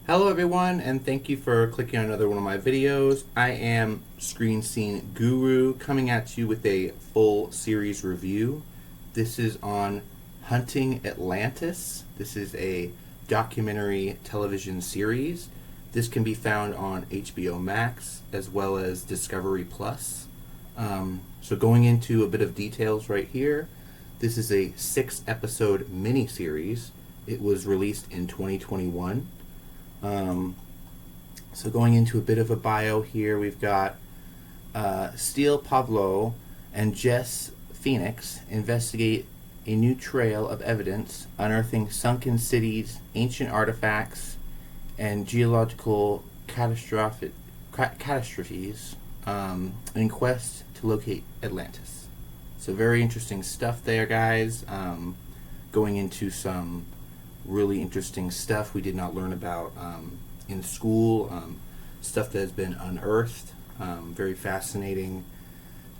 Hello everyone, and thank you for clicking on another one of my videos. I am Screen Scene Guru, coming at you with a full series review. This is on Hunting Atlantis. This is a documentary television series. This can be found on HBO Max as well as Discovery Plus. So going into a bit of details right here, this is a 6-episode mini-series. It was released in 2021. So going into a bit of a bio here, we've got Stel, Pavlou, and Jess Phoenix investigate a new trail of evidence unearthing sunken cities, ancient artifacts, and geological catastrophes in quest to locate Atlantis. So very interesting stuff there, guys. Going into some really interesting stuff we did not learn about in school, stuff that has been unearthed, very fascinating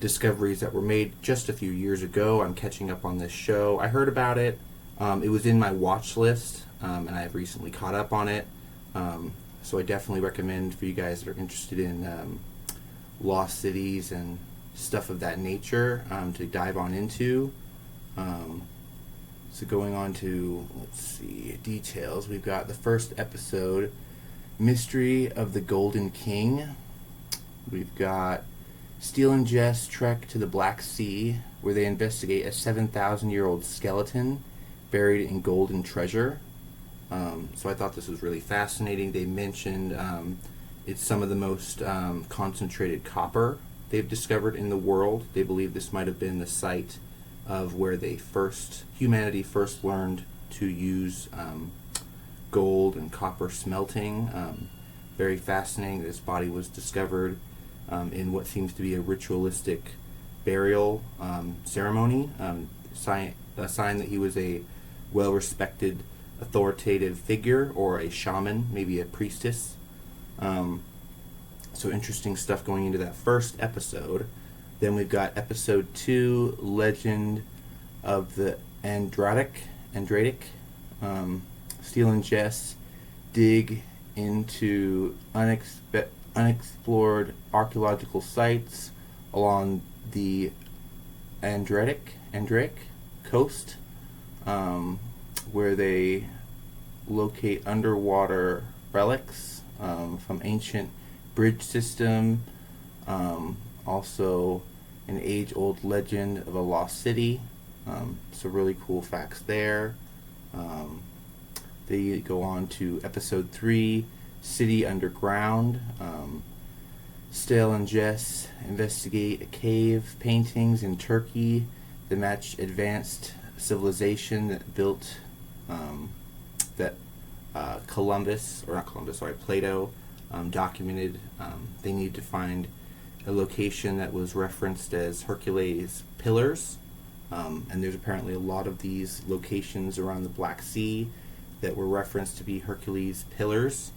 discoveries that were made just a few years ago. I'm catching up on this show. I heard about it. It was in my watch list, and I've recently caught up on it. So I definitely recommend for you guys that are interested in lost cities and stuff of that nature to dive on into. So going on to, let's see, details. We've got the first episode, Mystery of the Golden King. We've got Stel and Jess trek to the Black Sea, where they investigate a 7,000-year-old skeleton buried in golden treasure. So I thought this was really fascinating. They mentioned it's some of the most concentrated copper they've discovered in the world. They believe this might have been the site of where humanity first learned to use gold and copper smelting. Very fascinating. This body was discovered in what seems to be a ritualistic burial ceremony, a sign that he was a well-respected, authoritative figure, or a shaman, maybe a priestess. So interesting stuff going into that first episode. Then we've got episode 2, Legend of the Andratic. Stel and Jess dig into unexplored archaeological sites along the Andratic coast, where they locate underwater relics from ancient bridge system. Also an age-old legend of a lost city. So really cool facts there. They go on to episode 3, City Underground. Stel and Jess investigate cave paintings in Turkey that match advanced civilization that built Plato documented. They need to find a location that was referenced as Hercules Pillars, and there's apparently a lot of these locations around the Black Sea that were referenced to be Hercules Pillars.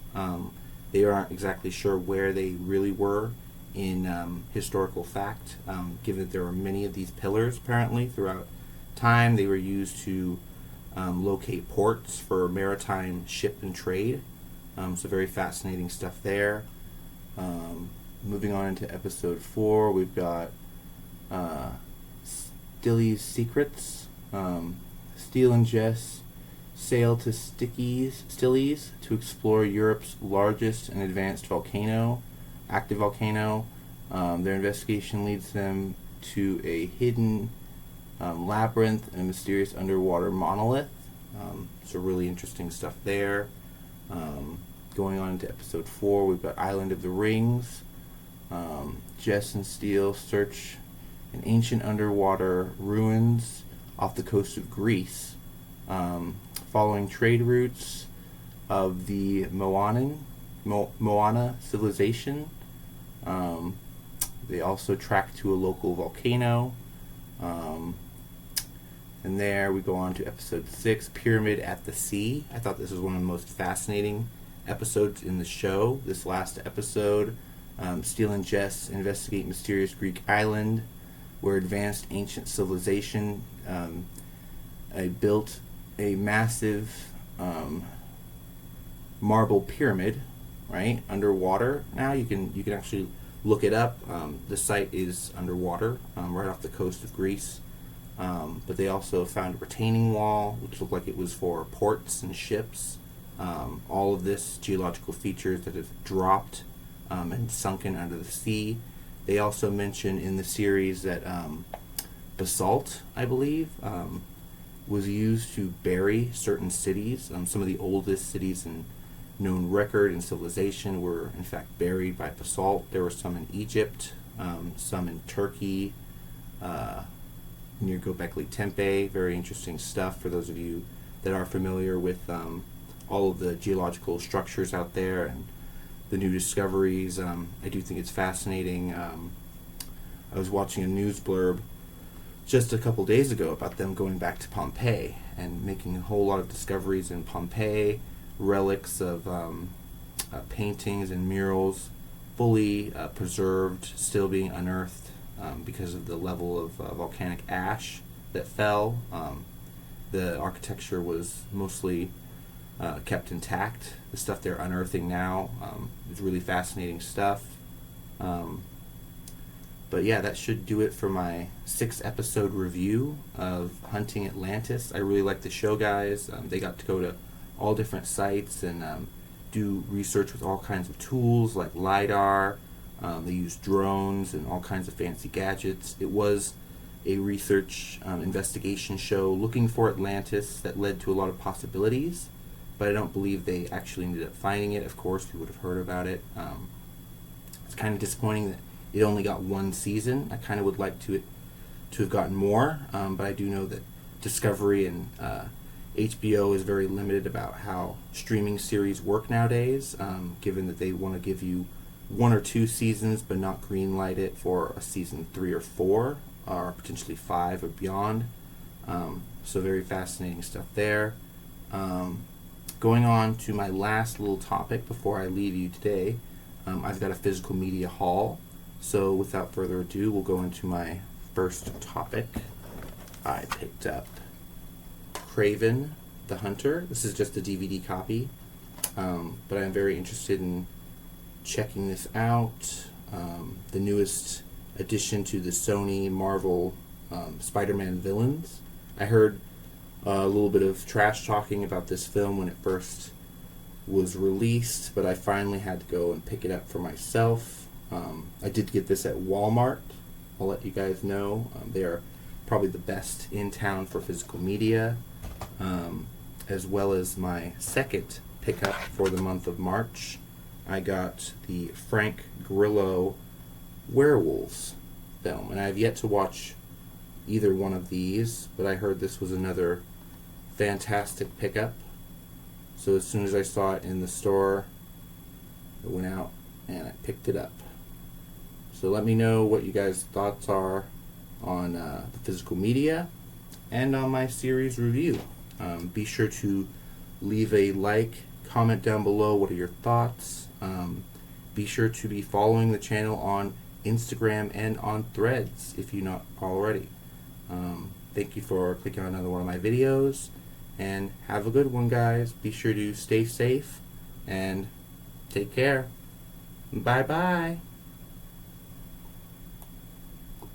They aren't exactly sure where they really were in historical fact, given that there were many of these pillars apparently throughout time. They were used to locate ports for maritime ship and trade. So very fascinating stuff there. Moving on into episode 4, we've got Stilly's Secrets. Stel and Jess sail to Stilly's to explore Europe's largest and advanced active volcano. Their investigation leads them to a hidden labyrinth and a mysterious underwater monolith. So really interesting stuff there. Going on into episode 4, we've got Island of the Rings. Jess and Stel search in ancient underwater ruins off the coast of Greece, following trade routes of the Moana civilization. They also track to a local volcano. And there we go on to episode 6, Pyramid at the Sea. I thought this was one of the most fascinating episodes in the show. This last episode, Stel and Jess investigate mysterious Greek island where advanced ancient civilization built a massive marble pyramid, right, underwater. Now you can actually look it up. The site is underwater, right off the coast of Greece. But they also found a retaining wall, which looked like it was for ports and ships. All of this geological features that have dropped and sunken under the sea. They also mention in the series that basalt, I believe, was used to bury certain cities. Some of the oldest cities in known record and civilization were in fact buried by basalt. There were some in Egypt, some in Turkey, near Göbekli Tepe. Very interesting stuff for those of you that are familiar with all of the geological structures out there and the new discoveries. I do think it's fascinating. I was watching a news blurb just a couple days ago about them going back to Pompeii and making a whole lot of discoveries in Pompeii, relics of paintings and murals fully preserved, still being unearthed because of the level of volcanic ash that fell. The architecture was mostly kept intact. The stuff they're unearthing now is really fascinating stuff. But yeah, that should do it for my 6-episode review of Hunting Atlantis. I really like the show, guys. They got to go to all different sites and do research with all kinds of tools like LiDAR. They used drones and all kinds of fancy gadgets. It was a research investigation show looking for Atlantis that led to a lot of possibilities, but I don't believe they actually ended up finding it. Of course, we would have heard about it. It's kind of disappointing that it only got 1 season. I kind of would like to have gotten more, but I do know that Discovery and HBO is very limited about how streaming series work nowadays, given that they want to give you 1 or 2 seasons but not greenlight it for a season 3 or 4 or potentially 5 or beyond. So very fascinating stuff there. Going on to my last little topic before I leave you today, I've got a physical media haul. So without further ado, we'll go into my first topic. I picked up Kraven the Hunter. This is just a DVD copy, but I'm very interested in checking this out. The newest addition to the Sony Marvel Spider-Man villains. I heard a little bit of trash talking about this film when it first was released, but I finally had to go and pick it up for myself. I did get this at Walmart. I'll let you guys know. They are probably the best in town for physical media, as well as my second pickup for the month of March. I got the Frank Grillo Werewolves film, and I have yet to watch either one of these, but I heard this was another fantastic pickup. So as soon as I saw it in the store, I went out and I picked it up. So let me know what you guys' thoughts are on the physical media and on my series review. Be sure to leave a like, comment down below what are your thoughts. Be sure to be following the channel on Instagram and on Threads if you're not already. Thank you for clicking on another one of my videos, and have a good one, guys. Be sure to stay safe and take care. Bye bye.